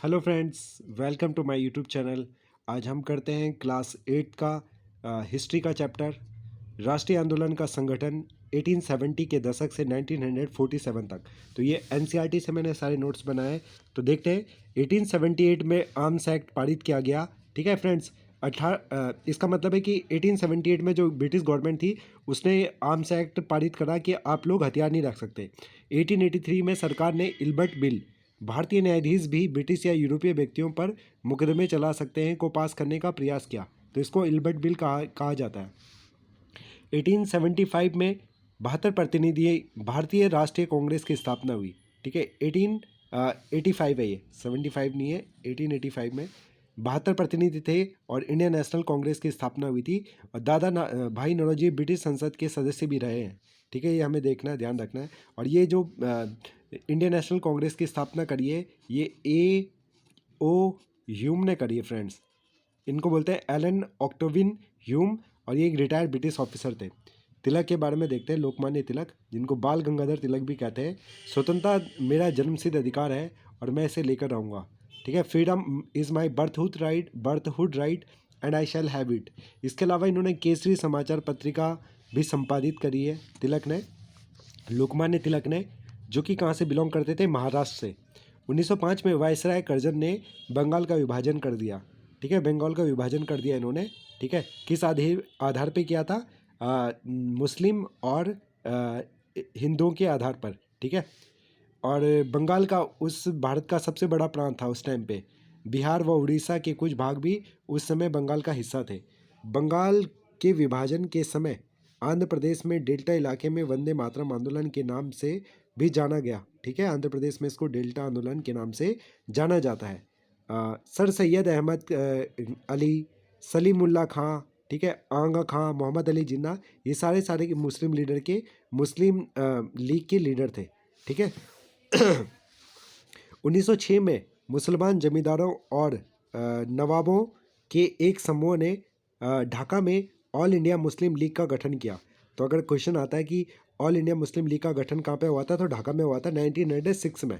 Hello friends, welcome to my YouTube channel. आज हम करते हैं क्लास 8 का हिस्ट्री का चैप्टर। राष्ट्रीय आंदोलन का संगठन 1870 के दशक से 1947 तक। तो ये एनसीईआरटी से मैंने सारे नोट्स बनाए। तो देखते हैं 1878 में आर्म्स एक्ट पारित किया गया। ठीक है फ्रेंड्स, इसका मतलब है कि 1878 में जो ब्रिटिश गवर्नमेंट थी उसने आर्म्स एक्ट पारित करा कि आप लोग हथियार नहीं रख सकते। 1883 में सरकार ने इल्बर्ट बिल, भारतीय न्यायाधीश भी ब्रिटिश या यूरोपीय व्यक्तियों पर मुकदमे चला सकते हैं, को पास करने का प्रयास किया। तो इसको इल्बर्ट बिल कहा जाता है। 1875 में 72 प्रतिनिधि भारतीय राष्ट्रीय कांग्रेस की स्थापना हुई। ठीक है, 1885 है, ये 75 नहीं है। 1885 में 72 प्रतिनिधि थे और इंडियन नेशनल कांग्रेस की स्थापना हुई थी। और भाई नौरोजी ब्रिटिश संसद के सदस्य भी रहे हैं। ठीक है, ये हमें देखना है, ध्यान रखना है। और ये जो इंडियन नेशनल कांग्रेस की स्थापना करी है, ये A.O. ह्यूम ने करी है फ्रेंड्स। इनको बोलते हैं एलन ऑक्टोविन ह्यूम, और ये एक रिटायर्ड ब्रिटिश ऑफिसर थे। तिलक के बारे में देखते हैं, लोकमान्य तिलक, जिनको बाल गंगाधर तिलक भी कहते हैं। स्वतंत्रता मेरा जन्मसिद्ध अधिकार है और मैं इसे लेकर रहूँगा। ठीक है, freedom is my birthhood right and I shall have it. इसके अलावा इन्होंने केसरी समाचार पत्रिका भी संपादित करी है तिलक ने, लोकमान्य तिलक ने, जो कि कहाँ से बिलोंग करते थे, महाराष्ट्र से। 1905 में वायसराय करजन ने बंगाल का विभाजन कर दिया। ठीक है, बंगाल का विभाजन कर दिया इन्होंने। ठीक है, किस आधार पे किया था? मुस्लिम और हिंदुओं के आधार पर। ठीक है, और बंगाल का उस भारत का सबसे बड़ा प्रांत था उस टाइम पे। बिहार व उड़ीसा के कुछ भाग भी उस समय बंगाल का हिस्सा थे। बंगाल के विभाजन के समय आंध्र प्रदेश में डेल्टा इलाके में वंदे मातरम आंदोलन के नाम से भी जाना गया। ठीक है, आंध्र प्रदेश में इसको डेल्टा आंदोलन के नाम से जाना जाता है। सर सैयद अहमद अली, सलीमुल्लाह खां, ठीक है, आंगा खां, मोहम्मद अली जिन्ना, ये सारे मुस्लिम मुस्लिम लीग के लीडर थे। ठीक है, 1906 में मुसलमान जमींदारों और नवाबों के एक समूह ने ढाका में ऑल इंडिया मुस्लिम लीग का गठन किया। तो अगर क्वेश्चन आता है कि ऑल इंडिया मुस्लिम लीग का गठन कहाँ पे हुआ था, तो ढाका में हुआ था 1906 में।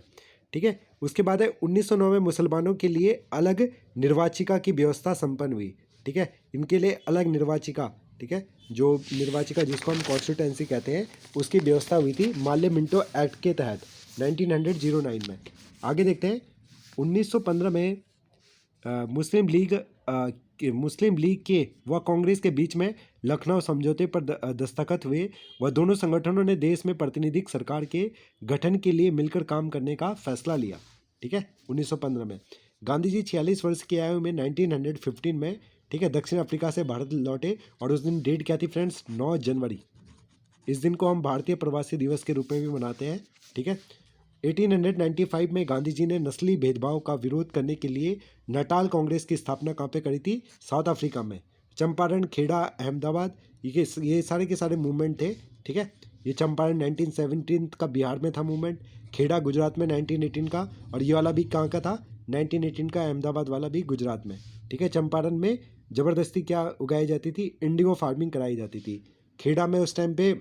ठीक है, उसके बाद है 1909 में मुसलमानों के लिए अलग निर्वाचिका की व्यवस्था संपन्न हुई। ठीक है, इनके लिए अलग निर्वाचिका, ठीक है, जो निर्वाचिका जिसको हम कॉन्स्टिट्यूंसी कहते हैं, उसकी व्यवस्था हुई थी माल्य मिंटो एक्ट के तहत 1909 में। आगे देखते हैं, 1915 में मुस्लिम लीग के व कांग्रेस के बीच में लखनऊ समझौते पर दस्तखत हुए। वह दोनों संगठनों ने देश में प्रातिनिधिक सरकार के गठन के लिए मिलकर काम करने का फैसला लिया। ठीक है, 1915 में गांधी जी 46 वर्ष की आयु में 1915 में, ठीक है, दक्षिण अफ्रीका से भारत लौटे। और उस दिन डेट क्या थी फ्रेंड्स? 9 जनवरी। इस दिन को हम भारतीय प्रवासी दिवस के रूप में भी मनाते हैं। ठीक है, 1895 में गांधी जी ने नस्ली भेदभाव का विरोध करने के लिए नटाल कांग्रेस की स्थापना कहाँ पे करी थी? साउथ अफ्रीका में। चंपारण, खेड़ा, अहमदाबाद, ये सारे के सारे मूवमेंट थे। ठीक है, ये चंपारण 1917 का बिहार में था मूवमेंट, खेड़ा गुजरात में 1918 का, और ये वाला भी कहाँ का था? 1918 का अहमदाबाद वाला भी गुजरात में। ठीक है, चंपारण में ज़बरदस्ती क्या उगाई जाती थी? इंडिगो फार्मिंग कराई जाती थी। खेड़ा में उस टाइम पे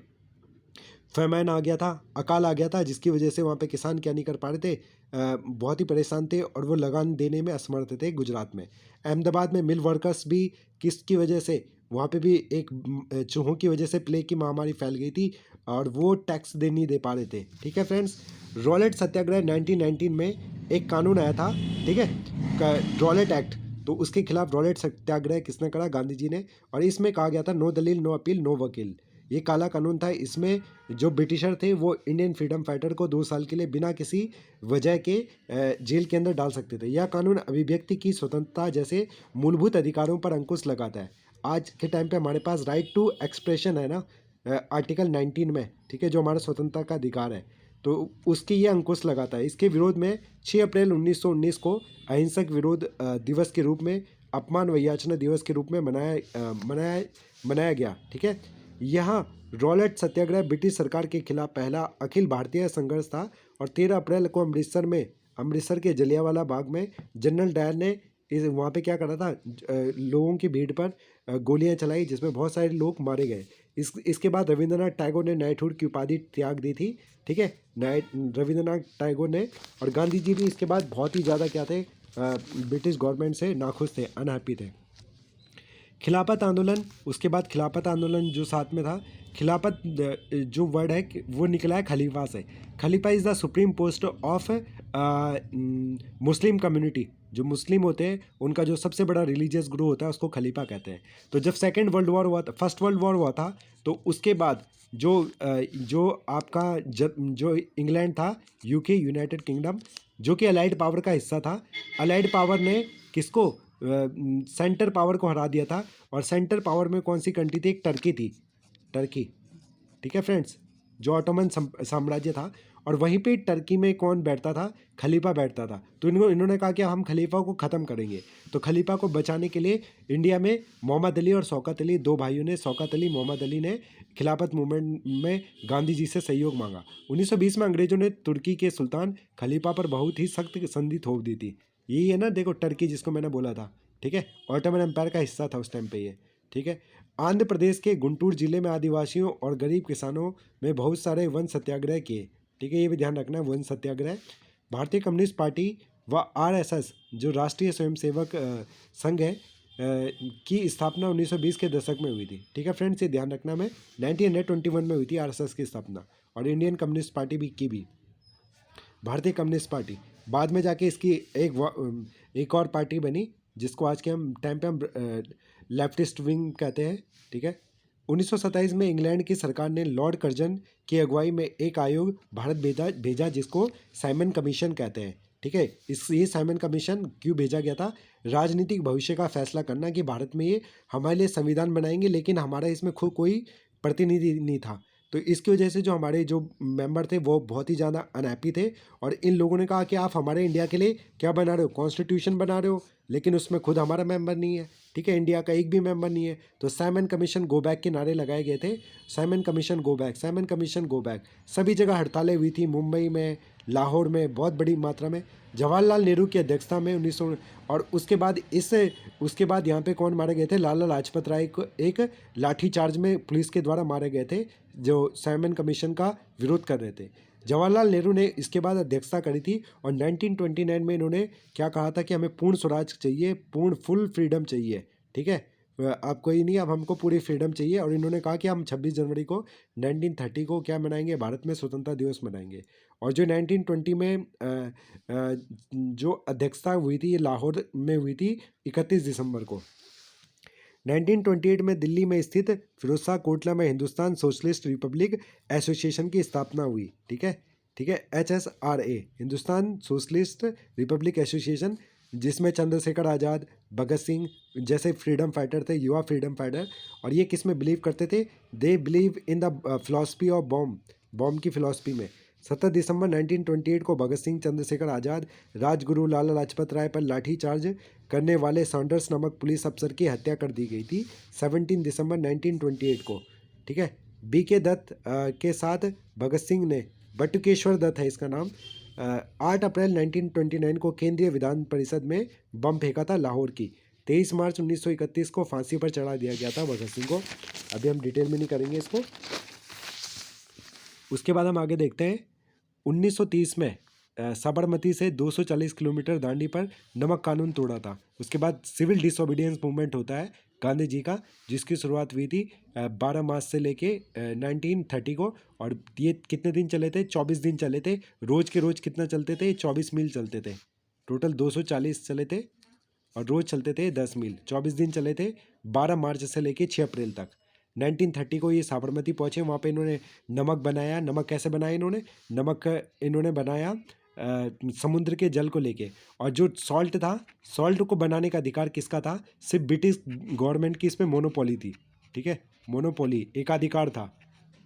फैमैन आ गया था, अकाल आ गया था, जिसकी वजह से वहाँ पे किसान क्या नहीं कर पा रहे थे, बहुत ही परेशान थे और वो लगान देने में असमर्थ थे गुजरात में। अहमदाबाद में मिल वर्कर्स भी किसकी वजह से, वहाँ पे भी एक चूहों की वजह से प्लेग की महामारी फैल गई थी और वो टैक्स दे नहीं दे पा रहे थे। ठीक है फ्रेंड्स, रॉलेट सत्याग्रह 1919 में एक कानून आया था। ठीक है, रॉलेट एक्ट। तो उसके खिलाफ रॉलेट सत्याग्रह किसने करा? गांधी जी ने। और इसमें कहा गया था नो दलील, नो अपील, नो वकील। ये काला कानून था। इसमें जो ब्रिटिशर थे वो इंडियन फ्रीडम फाइटर को 2 साल के लिए बिना किसी वजह के जेल के अंदर डाल सकते थे। यह कानून अभिव्यक्ति की स्वतंत्रता जैसे मूलभूत अधिकारों पर अंकुश लगाता है। आज के टाइम पे हमारे पास राइट टू एक्सप्रेशन है ना, आर्टिकल 19 में। ठीक है, जो हमारा स्वतंत्रता का अधिकार है, तो उसकी ये अंकुश लगाता है। इसके विरोध में 6 अप्रैल 1919 को अहिंसक विरोध दिवस के रूप में, अपमान व याचना दिवस के रूप में मनाया गया। ठीक है, यहाँ रॉलेट सत्याग्रह ब्रिटिश सरकार के खिलाफ पहला अखिल भारतीय संघर्ष था। और 13 अप्रैल को अमृतसर के जलियांवाला बाग में जनरल डायर ने वहाँ पे क्या करा था? लोगों की भीड़ पर गोलियां चलाई, जिसमें बहुत सारे लोग मारे गए। इसके बाद रविंद्रनाथ टैगोर ने नाइटहुड की उपाधि त्याग दी थी। ठीक है, रविंद्रनाथ टैगोर ने, और गांधी जी भी इसके बाद बहुत ही ज़्यादा क्या थे? ब्रिटिश गवर्नमेंट से नाखुश थे, अनहैप्पी थे। खिलाफत आंदोलन, उसके बाद खिलाफत आंदोलन जो साथ में था, खिलाफत जो वर्ड है वो निकला है खलीफा से। खलीफा is the supreme post of Muslim community. जो मुस्लिम होते हैं उनका जो सबसे बड़ा रिलीजियस गुरु होता है उसको खलीफा कहते हैं। तो जब सेकेंड वर्ल्ड वॉर हुआ था, फर्स्ट वर्ल्ड वॉर हुआ था, तो उसके बाद जो आपका जो इंग्लैंड था, यूके, यूनाइटेड किंगडम, जो कि अलाइड पावर का हिस्सा था, अलाइड पावर ने किसको, सेंटर पावर को हरा दिया था। और सेंटर पावर में कौन सी कंट्री थी? एक टर्की थी, टर्की। ठीक है फ्रेंड्स, जो ऑटोमन साम्राज्य था। और वहीं पे टर्की में कौन बैठता था? खलीफा बैठता था। तो इन्होंने कहा कि हम खलीफा को ख़त्म करेंगे। तो खलीफा को बचाने के लिए इंडिया में मोहम्मद अली और शौकत अली, दो भाइयों ने, शौकत अली, मोहम्मद अली ने खिलाफत मूवमेंट में गांधी जी से सहयोग मांगा। 1920 में अंग्रेजों ने तुर्की के सुल्तान खलीफा पर बहुत ही सख्त संधि थोप दी थी। यही है ना, देखो टर्की जिसको मैंने बोला था। ठीक है, ऑटोमन एम्पायर का हिस्सा था उस टाइम पे ये। ठीक है, आंध्र प्रदेश के गुंटूर जिले में आदिवासियों और गरीब किसानों में बहुत सारे वन सत्याग्रह किए। ठीक है, ये भी ध्यान रखना है, वन सत्याग्रह। भारतीय कम्युनिस्ट पार्टी व आरएसएस, जो राष्ट्रीय स्वयंसेवक संघ है, की स्थापना 1920 के दशक में हुई थी। ठीक है फ्रेंड्स, ये ध्यान रखना, में 1921 में हुई थी आरएसएस की स्थापना। और इंडियन कम्युनिस्ट पार्टी भी भारतीय कम्युनिस्ट पार्टी बाद में जाके इसकी एक और पार्टी बनी, जिसको आज के हम टाइम पे हम लेफ्टिस्ट विंग कहते हैं। ठीक है, 1927 में इंग्लैंड की सरकार ने लॉर्ड कर्जन की अगुवाई में एक आयोग भारत भेजा जिसको साइमन कमीशन कहते हैं। ठीक है, ये साइमन कमीशन क्यों भेजा गया था? राजनीतिक भविष्य का फैसला करना कि भारत में ये हमारे लिए संविधान बनाएंगे, लेकिन हमारा इसमें खुद कोई प्रतिनिधि नहीं था। तो इसकी वजह से जो हमारे जो मेंबर थे वो बहुत ही ज़्यादा अनहैप्पी थे। और इन लोगों ने कहा कि आप हमारे इंडिया के लिए क्या बना रहे हो? कॉन्स्टिट्यूशन बना रहे हो, लेकिन उसमें खुद हमारा मेंबर नहीं है। ठीक है, इंडिया का एक भी मेंबर नहीं है। तो साइमन कमीशन गो बैक के नारे लगाए गए थे। Simon commission go back, Simon commission go back. सभी जगह हड़तालें हुई थी, मुंबई में, लाहौर में, बहुत बड़ी मात्रा में। जवाहरलाल नेहरू की अध्यक्षता में 1900। और उसके बाद यहाँ पे कौन मारे गए थे? लाला लाजपत राय को एक लाठीचार्ज में पुलिस के द्वारा मारे गए थे, जो साइमन कमीशन का विरोध कर रहे थे। जवाहरलाल नेहरू ने इसके बाद अध्यक्षता करी थी। और 1929 में इन्होंने क्या कहा था कि हमें पूर्ण स्वराज चाहिए, पूर्ण फुल फ्रीडम चाहिए। ठीक है, अब कोई नहीं, अब हमको पूरी फ्रीडम चाहिए। और इन्होंने कहा कि हम 26 जनवरी को 1930 को क्या मनाएंगे? भारत में स्वतंत्रता दिवस मनाएंगे। और जो 1920 में जो अध्यक्षता हुई थी, ये लाहौर में हुई थी 31 दिसंबर को। 1928 में दिल्ली में स्थित फिरोजशाह कोटला में हिंदुस्तान सोशलिस्ट रिपब्लिक एसोसिएशन की स्थापना हुई। ठीक है, HSRA, Hindustan socialist Republic association, जिसमें चंद्रशेखर आज़ाद, भगत सिंह जैसे फ्रीडम फाइटर थे, युवा फ्रीडम फाइटर। और ये किस में बिलीव करते थे? They believe in the philosophy of bomb की फिलॉसफी में। 17 दिसंबर 1928 को भगत सिंह, चंद्रशेखर आज़ाद, राजगुरु लाला लाजपत राय पर लाठीचार्ज करने वाले सॉन्डर्स नामक पुलिस अफसर की हत्या कर दी गई थी 17 दिसंबर 1928 को। ठीक है, BK दत्त के साथ भगत सिंह ने, बटुकेश्वर दत्त है इसका नाम, 8 अप्रैल 1929 को केंद्रीय विधान परिषद में बम फेंका था लाहौर की। 23 मार्च 1931 को फांसी पर चढ़ा दिया गया था भगत सिंह को। अभी हम डिटेल में नहीं करेंगे इसको। उसके बाद हम आगे देखते हैं, 1930 में साबरमती से 240 किलोमीटर दांडी पर नमक कानून तोड़ा था। उसके बाद सिविल डिसोबीडियंस मूवमेंट होता है गांधी जी का, जिसकी शुरुआत हुई थी 12 मार्च से लेके 1930 को। और ये कितने दिन चले थे? 24 दिन चले थे। रोज़ के रोज़ कितना चलते थे? 24 मील चलते थे। टोटल 240 चले थे और रोज़ चलते थे 10 मील। 24 दिन चले थे, 12 मार्च से लेके 6 अप्रैल तक। 1930 को ये साबरमती पहुँचे, वहाँ पे इन्होंने नमक बनाया। नमक कैसे बनाया इन्होंने? नमक इन्होंने बनाया समुद्र के जल को लेके। और जो सॉल्ट था, सॉल्ट को बनाने का अधिकार किसका था? सिर्फ ब्रिटिश गवर्नमेंट की इसमें मोनोपोली थी। ठीक है, मोनोपोली, एकाधिकार था।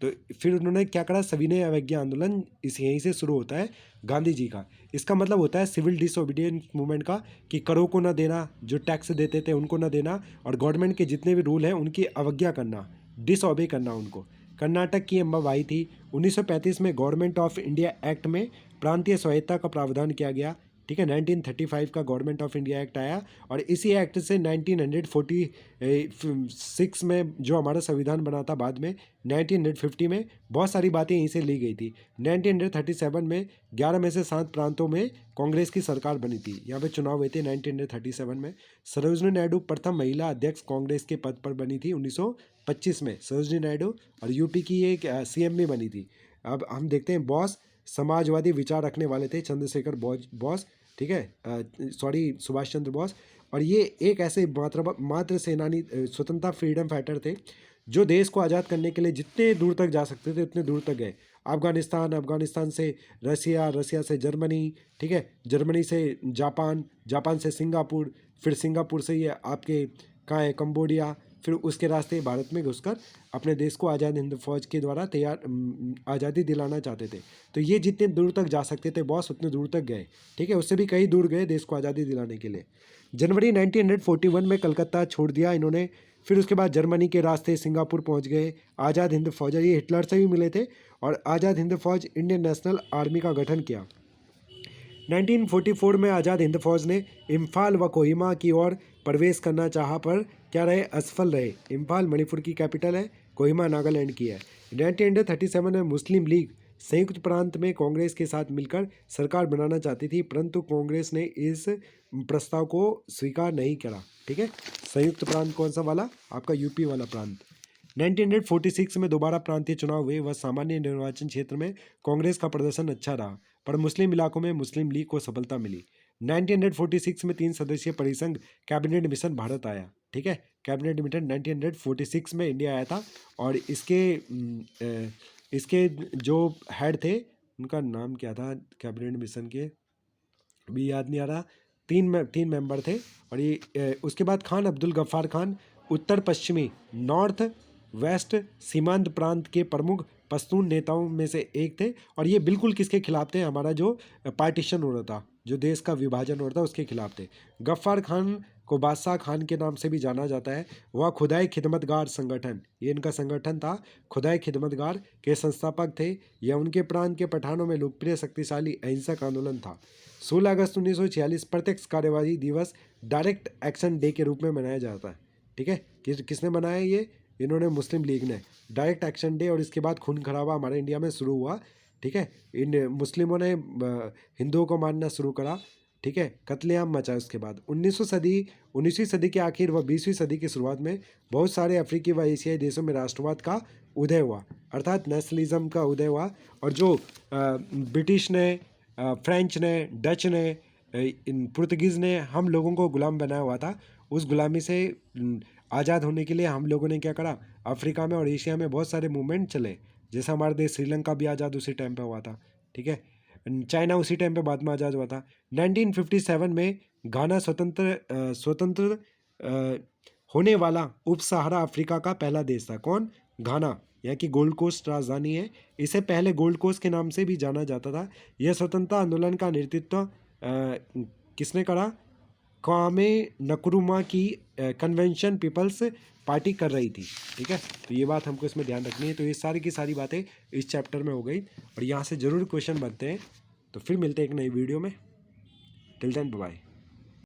तो फिर उन्होंने क्या करा? सविनय अवज्ञा आंदोलन यहीं से शुरू होता है गांधी जी का। इसका मतलब होता है सिविल डिसोबीडियंस मूवमेंट का, कि करों को ना देना, जो टैक्स देते थे उनको ना देना, और गवर्नमेंट के जितने भी रूल हैं उनकी अवज्ञा करना, डिसओबे करना उनको। कर्नाटक की अम्बाबाई थी। 1935 में गवर्नमेंट ऑफ इंडिया एक्ट में प्रांतीय स्वायत्ता का प्रावधान किया गया। ठीक है। 1935 का गवर्नमेंट ऑफ इंडिया एक्ट आया और इसी एक्ट से 1946 में जो हमारा संविधान बना था, बाद में 1950 में बहुत सारी बातें यहीं से ली गई थी। 1937 में 11 में से 7 प्रांतों में कांग्रेस की सरकार बनी थी। यहाँ पे चुनाव हुए थे 1937 में। सरोजिनी नायडू प्रथम महिला अध्यक्ष कांग्रेस के पद पर बनी थी 1925 में, सरोजिनी नायडू, और यूपी की एक सीएम भी बनी थी। अब हम देखते हैं, बॉस समाजवादी विचार रखने वाले थे, चंद्रशेखर बोस, ठीक है, सुभाष चंद्र बोस। और ये एक ऐसे मात्र सेनानी, स्वतंत्रता फ्रीडम फाइटर थे जो देश को आज़ाद करने के लिए जितने दूर तक जा सकते थे उतने दूर तक गए। अफगानिस्तान से रसिया से जर्मनी, ठीक है, जर्मनी से जापान से सिंगापुर, फिर सिंगापुर से ये आपके कहाँ है, कंबोडिया, फिर उसके रास्ते भारत में घुसकर अपने देश को आज़ाद हिंद फौज के द्वारा आज़ादी दिलाना चाहते थे। तो ये जितने दूर तक जा सकते थे बॉस, उतने दूर तक गए, ठीक है, उससे भी कहीं दूर गए देश को आज़ादी दिलाने के लिए। जनवरी 1941 में कलकत्ता छोड़ दिया इन्होंने। फिर उसके बाद जर्मनी के रास्ते सिंगापुर पहुंच गए। आज़ाद हिंद फौज, ये हिटलर से भी मिले थे, और आज़ाद हिंद फौज इंडियन नेशनल आर्मी का गठन किया। 1944 में आज़ाद हिंद फौज ने इम्फाल व कोहिमा की ओर प्रवेश करना चाहा, पर क्या रहे, असफल रहे। इम्फाल मणिपुर की कैपिटल है, कोहिमा नागालैंड की है। 1937 में मुस्लिम लीग संयुक्त प्रांत में कांग्रेस के साथ मिलकर सरकार बनाना चाहती थी, परंतु कांग्रेस ने इस प्रस्ताव को स्वीकार नहीं करा, ठीक है। संयुक्त प्रांत कौन सा वाला, आपका यूपी वाला प्रांत। 1946 में दोबारा प्रांतीय चुनाव हुए व सामान्य निर्वाचन क्षेत्र में कांग्रेस का प्रदर्शन अच्छा रहा, पर मुस्लिम इलाकों में मुस्लिम लीग को सफलता मिली। 1946 में 3 सदस्यीय परिसंघ कैबिनेट मिशन भारत आया, ठीक है। कैबिनेट मिशन 1946 में इंडिया आया था, और इसके जो हेड थे उनका नाम क्या था कैबिनेट मिशन के, अभी याद नहीं आ रहा। तीन मेंबर थे, और ये उसके बाद खान अब्दुल गफ्फार खान उत्तर पश्चिमी नॉर्थ वेस्ट सीमांत प्रांत के प्रमुख पश्तून नेताओं में से एक थे, और ये बिल्कुल किसके खिलाफ थे, हमारा जो पार्टीशन हो रहा था, जो देश का विभाजन हो रहा था, उसके खिलाफ थे। गफ्फार खान को बादशाह खान के नाम से भी जाना जाता है। वह खुदाई खिदमतगार संगठन, ये इनका संगठन था, खुदाई खिदमतगार के संस्थापक थे। यह उनके प्रांत के पठानों में लोकप्रिय शक्तिशाली अहिंसक आंदोलन था। 16 अगस्त 1946 प्रत्यक्ष कार्यवाही दिवस डायरेक्ट एक्शन डे के रूप में मनाया जाता है, ठीक है। किसने बनाया ये, इन्होंने मुस्लिम लीग ने, डायरेक्ट एक्शन डे। और इसके बाद खून खराबा हमारे इंडिया में शुरू हुआ, ठीक है। इन मुस्लिमों ने हिंदुओं को मारना शुरू करा, ठीक है, कत्लेआम मचा। उसके बाद 19वीं सदी के आखिर व 20वीं सदी की शुरुआत में बहुत सारे अफ्रीकी व एशियाई देशों में राष्ट्रवाद का उदय हुआ, अर्थात नेशनलिज्म का उदय हुआ। और जो ब्रिटिश ने, फ्रेंच ने, डच ने, पुर्तगीज़ ने हम लोगों को गुलाम बनाया हुआ था, उस गुलामी से आज़ाद होने के लिए हम लोगों ने क्या करा, अफ्रीका में और एशिया में बहुत सारे मूवमेंट चले। जैसे हमारे देश श्रीलंका भी आज़ाद उसी टाइम पे हुआ था, ठीक है। चाइना उसी टाइम पे बाद में आज़ाद हुआ था। 1957 में घाना स्वतंत्र होने वाला उप सहारा अफ्रीका का पहला देश था। कौन, घाना, यहाँ की गोल्ड कोस्ट राजधानी है। इसे पहले गोल्ड कोस्ट के नाम से भी जाना जाता था। यह स्वतंत्रता आंदोलन का नेतृत्व किसने करा, क्वामे नक्रुमा की कन्वेंशन पीपल्स पार्टी कर रही थी, ठीक है। तो ये बात हमको इसमें ध्यान रखनी है। तो ये सारी की सारी बातें इस चैप्टर में हो गई, और यहाँ से ज़रूर क्वेश्चन बनते हैं। तो फिर मिलते हैं एक नई वीडियो में। Till then bye.